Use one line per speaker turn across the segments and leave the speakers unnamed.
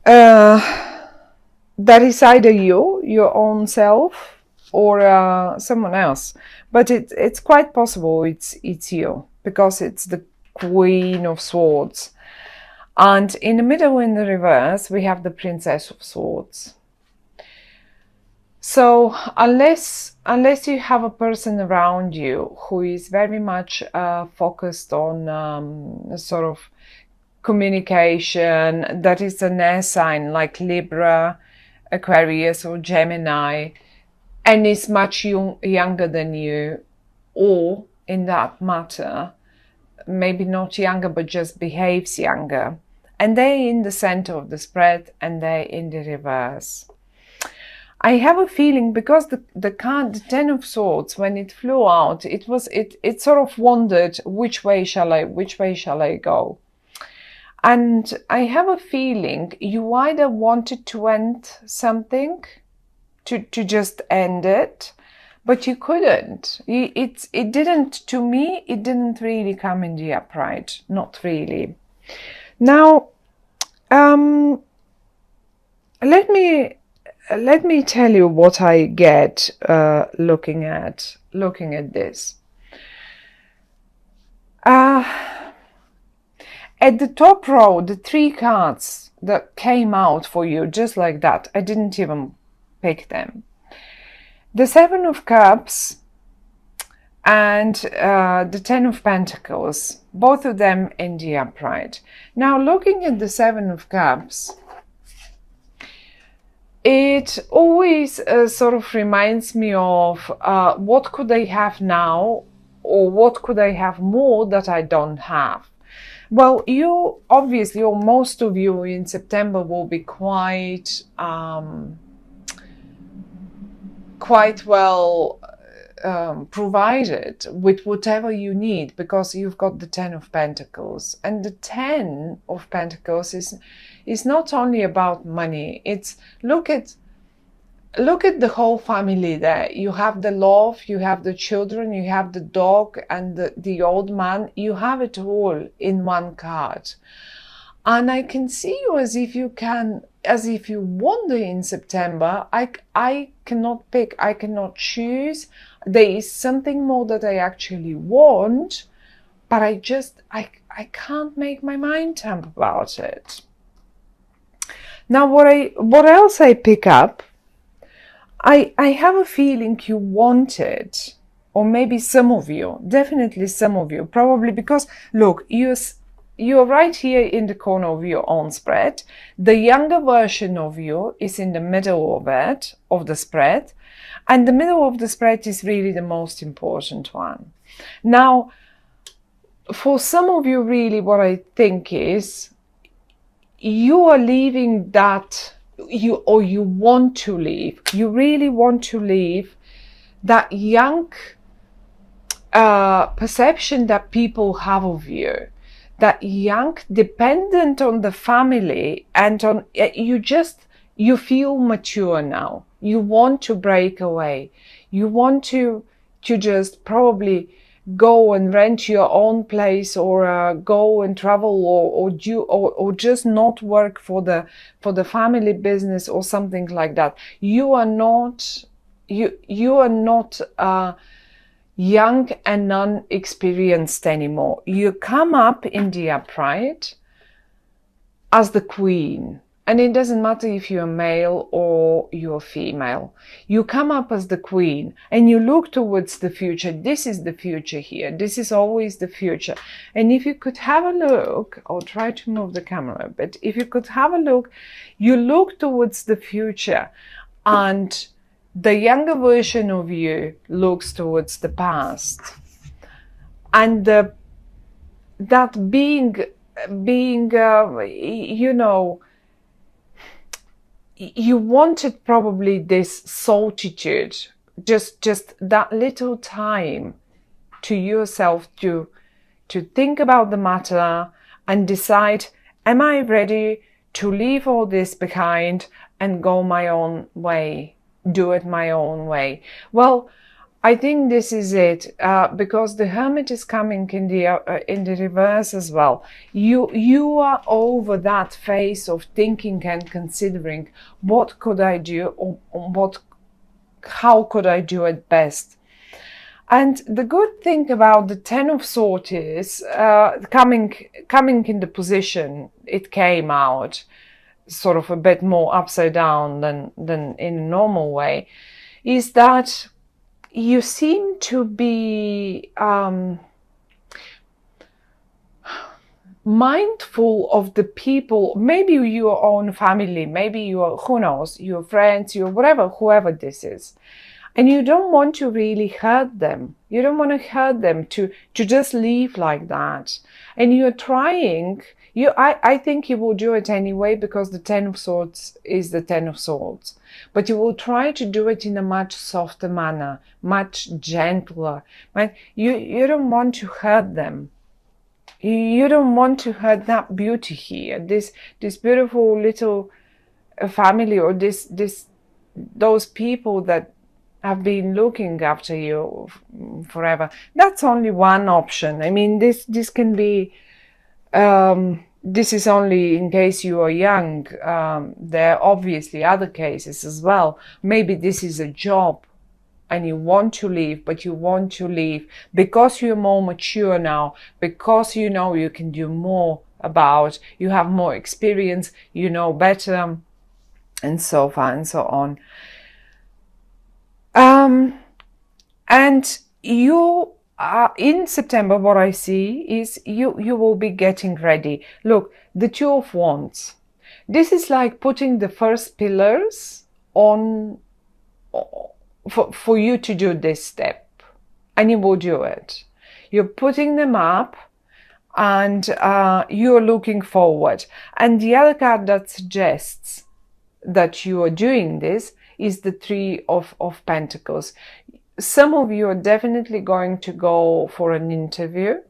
That is either you, your own self, or someone else. But it's quite possible it's you, because it's the Queen of Swords. And in the middle, in the reverse, we have the Princess of Swords. So unless you have a person around you who is very much focused on sort of communication, that is an air sign like Libra, Aquarius or Gemini, and is much younger than you, or in that matter, maybe not younger but just behaves younger, and they're in the center of the spread and they're in the reverse. I have a feeling, because the card, the Ten of Swords, when it flew out, it sort of wondered which way shall I go. And I have a feeling you either wanted to end something, to just end it, but you couldn't. It didn't, to me, it didn't really come in the upright, not really. Now, let me tell you what I get looking at this. At the top row, the 3 cards that came out for you just like that, I didn't even pick them. The 7 of Cups and the 10 of Pentacles, both of them in the upright. Now, looking at the 7 of Cups, it always sort of reminds me of what could I have now, or what could I have more that I don't have. Well, you obviously, or most of you in September, will be quite well provided with whatever you need, because you've got the 10 of Pentacles, and the 10 of Pentacles is not only about money. It's look at the whole family there. You have the love, you have the children, you have the dog and the old man. You have it all in one card. And I can see you as if you wander in September. I cannot pick, I cannot choose. There is something more that I actually want, but I can't make my mind up about it. Now, what else I pick up, I have a feeling you wanted, or maybe some of you, definitely some of you, probably because, look, you're right here in the corner of your own spread. The younger version of you is in the middle of it, of the spread, and the middle of the spread is really the most important one. Now, for some of you, really, what I think is you are leaving that, you want to leave. You really want to leave that young perception that people have of you, that young, dependent on the family, and on you feel mature now. You want to break away. You want to just probably go and rent your own place, or go and travel, or just not work for the family business or something like that. You are not young and non-experienced anymore. You come up in the upright as the queen. And it doesn't matter if you're male or you're female. You come up as the queen and you look towards the future. This is the future here. This is always the future. And if you could have a look, I'll try to move the camera a bit. If you could have a look, you look towards the future, and the younger version of you looks towards the past. And that being, you know, you wanted probably this solitude, just that little time to yourself to think about the matter and decide, am I ready to leave all this behind and go my own way, do it my own way? Well, I think this is it, because the Hermit is coming in the reverse as well. You are over that phase of thinking and considering what could I do, or how could I do it best. And the good thing about the Ten of Swords is coming in the position it came out, sort of a bit more upside down than in a normal way, is that you seem to be mindful of the people, maybe your own family, maybe your, who knows, your friends, your whatever, whoever this is. And you don't want to really hurt them. You don't want to hurt them to just leave like that. And you're trying, I think you will do it anyway, because the Ten of Swords is the Ten of Swords. But you will try to do it in a much softer manner, much gentler. You don't want to hurt them. You don't want to hurt that beauty here, this beautiful little family, or those people that have been looking after you forever. That's only one option. I mean, this can be, this is only in case you are young. There are obviously other cases as well. Maybe this is a job and you want to leave, but you want to leave because you're more mature now, because you know you can do more about, you have more experience, you know better, and so far and so on. And you in September, what I see is you will be getting ready. Look, the Two of Wands. This is like putting the first pillars on for you to do this step, and you will do it. You're putting them up, and you're looking forward. And the other card that suggests that you are doing this is the Three of Pentacles. Some of you are definitely going to go for an interview,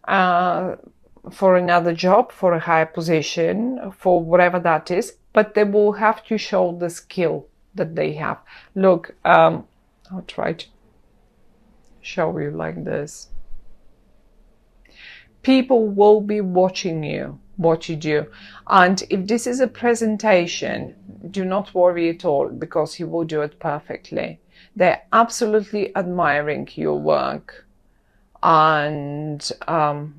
for another job, for a higher position, for whatever that is, but they will have to show the skill that they have. Look, I'll try to show you like this. People will be watching you, what you do. And if this is a presentation, do not worry at all, because you will do it perfectly. They're absolutely admiring your work, and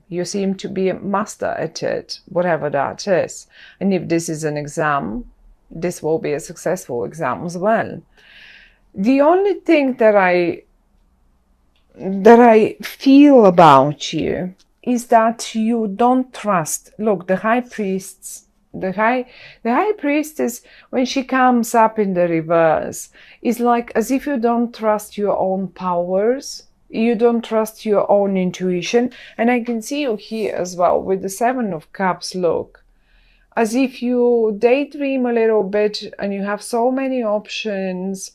you seem to be a master at it, whatever that is. And if this is an exam, this will be a successful exam as well. The only thing that I feel about you is that you don't trust. Look, the High Priestess, the High Priestess, when she comes up in the reverse, is like as if you don't trust your own powers, you don't trust your own intuition. And I can see you here as well with the Seven of Cups. Look, as if you daydream a little bit and you have so many options.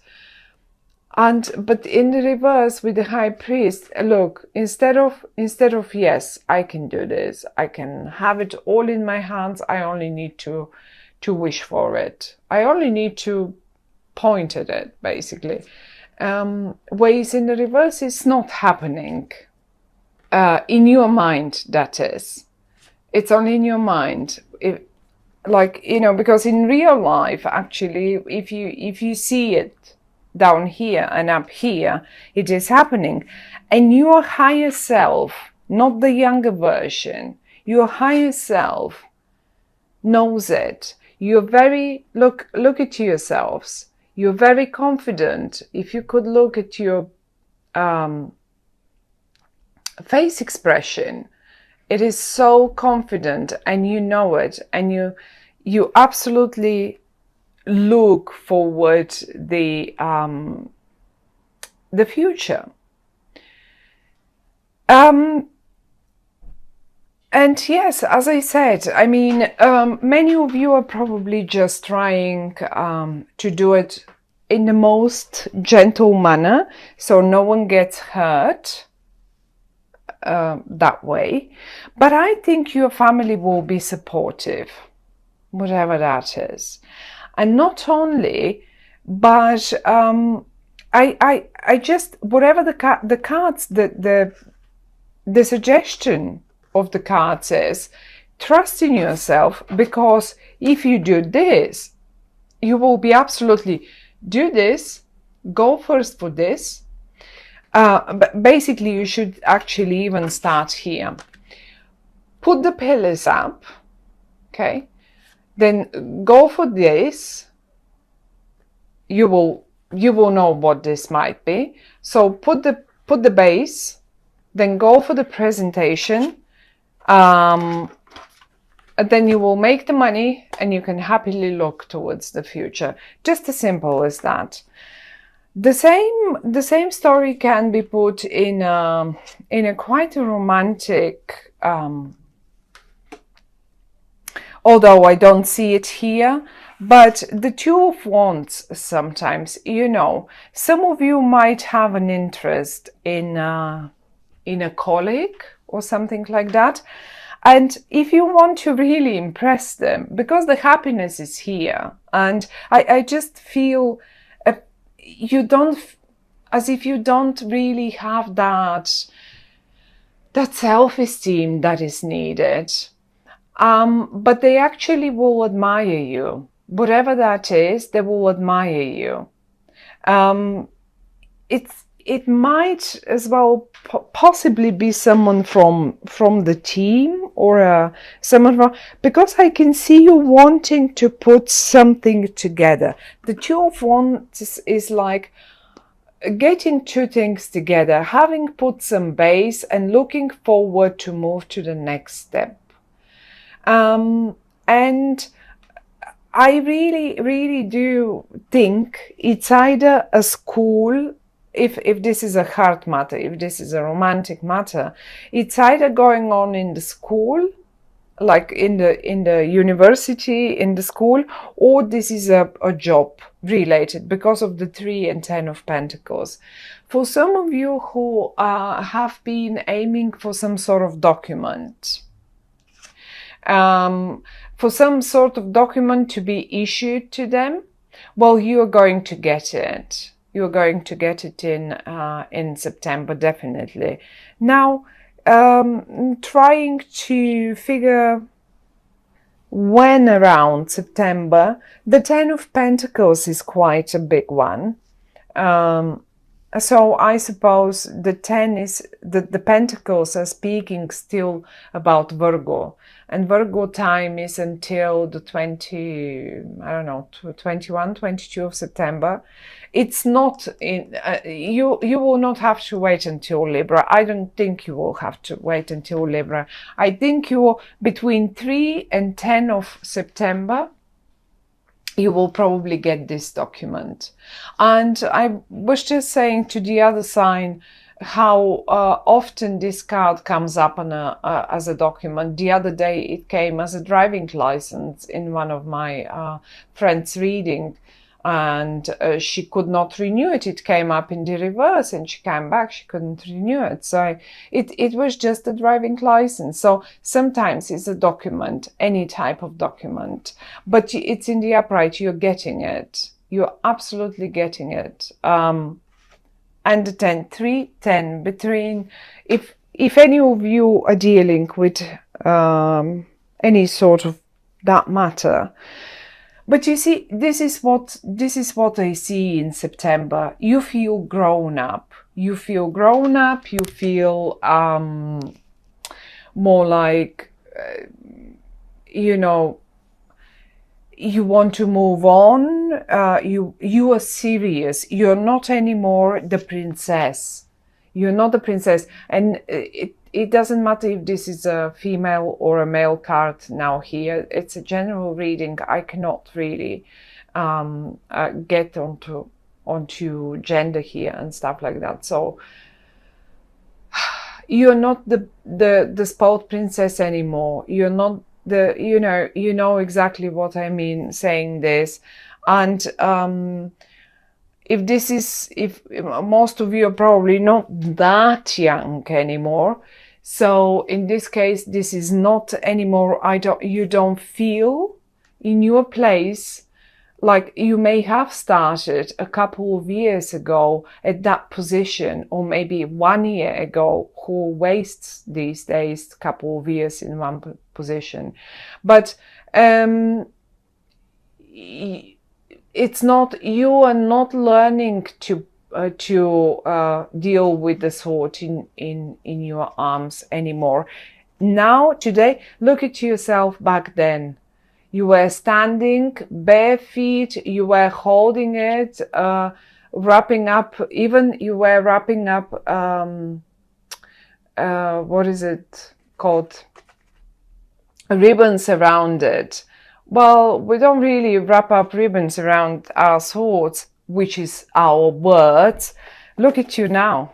But in the reverse with the High Priest, look, instead of yes, I can do this, I can have it all in my hands, I only need to wish for it. I only need to point at it, basically. Ways in the reverse is not happening. In your mind, that is. It's only in your mind. Like, you know, because in real life, actually, if you see it down here and up here, it is happening. And your higher self, not the younger version, your higher self knows it. You're very, look at yourselves. You're very confident. If you could look at your face expression, it is so confident, and you know it, and you absolutely look forward the future. And yes, as I said, I mean, many of you are probably just trying to do it in the most gentle manner, so no one gets hurt that way. But I think your family will be supportive, whatever that is. And not only, but I just, whatever the cards, the suggestion of the cards is, trust in yourself, because if you do this, you will be absolutely, do this, go first for this. But basically, you should actually even start here. Put the pillars up, okay? Then go for this. You will know what this might be. So put the base, then go for the presentation. And then you will make the money, and you can happily look towards the future. Just as simple as that. The same story can be put in a quite a romantic, although I don't see it here, but the Two of Wands sometimes, you know, some of you might have an interest in a colleague or something like that. And if you want to really impress them, because the happiness is here, and I just feel you don't, as if you don't really have that self-esteem that is needed. But they actually will admire you. Whatever that is, they will admire you. It might as well possibly be someone from the team, or someone from, because I can see you wanting to put something together. The Two of Wands is like getting two things together, having put some base and looking forward to move to the next step. And I really do think it's either a school, if this is a heart matter, if this is a romantic matter, it's either going on in the school, like in the university, in the school, or this is a job related, because of the 3 and 10 of Pentacles. For some of you who have been aiming for some sort of document, for some sort of document to be issued to them, well, you are going to get it. You're going to get it in September, definitely. Now, trying to figure when around September, the 10 of Pentacles is quite a big one. So I suppose the 10 is, the Pentacles are speaking still about Virgo. And Virgo time is until the 21, 22 of September. It's not in, you will not have to wait until Libra. I don't think you will have to wait until Libra. I think you will, between 3 and 10 of September, you will probably get this document. And I was just saying to the other sign how often this card comes up on as a document. The other day it came as a driving license in one of my friends' reading, and she could not renew it. It came up in the reverse, and she came back, she couldn't renew it. So it was just a driving license. So sometimes it's a document, any type of document, but it's in the upright, you're getting it. You're absolutely getting it. And the 10, 3, 10, between, if any of you are dealing with any sort of that matter. But you see, this is what I see in September. You feel grown up. You feel grown up. You feel more like, you know, you want to move on. You are serious. You're not anymore the princess. You're not the princess. And it doesn't matter if this is a female or a male card now here. It's a general reading. I cannot really get onto gender here and stuff like that. So you're not the spoiled princess anymore. You're not the, you know exactly what I mean saying this. And if most of you are probably not that young anymore, so in this case, this is not anymore, you don't feel in your place like you may have started a couple of years ago at that position, or maybe 1 year ago, who wastes these days a couple of years in one position. But it's not, you are not learning to deal with the thought in your arms anymore. Now, today, look at yourself back then. You were standing bare feet, you were holding it, wrapping up, even you were wrapping up, what is it called? Ribbons around it. Well, we don't really wrap up ribbons around our thoughts, which is our words. Look at you now.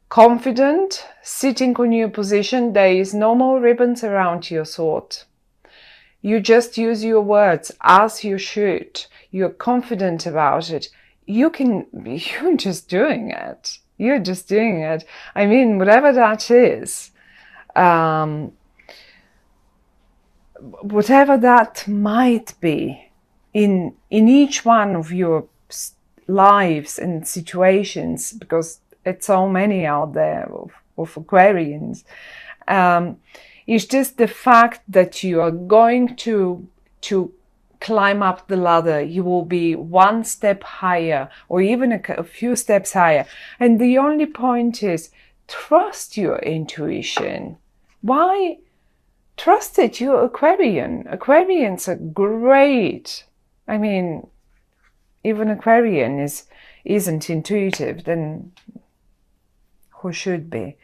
Confident, sitting on your position, there is no more ribbons around your thought. You just use your words as you should. You're confident about it. You're just doing it. You're just doing it. I mean, whatever that is, whatever that might be in each one of your lives and situations, because it's so many out there of Aquarians. It's just the fact that you are going to climb up the ladder. You will be one step higher, or even a few steps higher. And the only point is, trust your intuition. Why trust it? You're Aquarian. Aquarians are great. I mean, even Aquarian isn't intuitive, then who should be?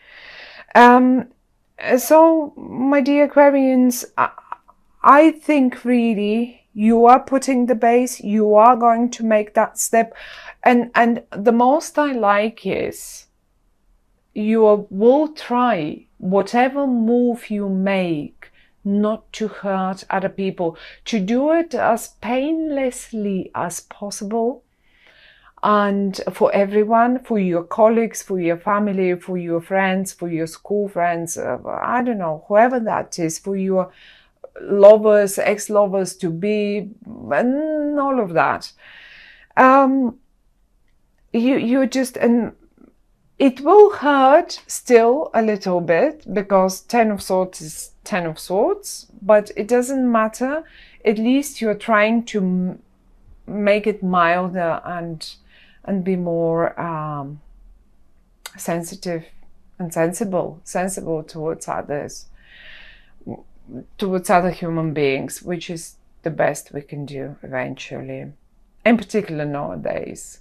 So, my dear Aquarians, I think really you are putting the base, you are going to make that step. And the most I like is you will try whatever move you make not to hurt other people, to do it as painlessly as possible. And for everyone, for your colleagues, for your family, for your friends, for your school friends, I don't know, whoever that is, for your lovers, ex-lovers to be, and all of that. You just, and it will hurt still a little bit, because 10 of Swords is 10 of Swords, but it doesn't matter. At least you're trying to make it milder and be more sensitive and sensible towards others, towards other human beings, which is the best we can do eventually, in particular nowadays.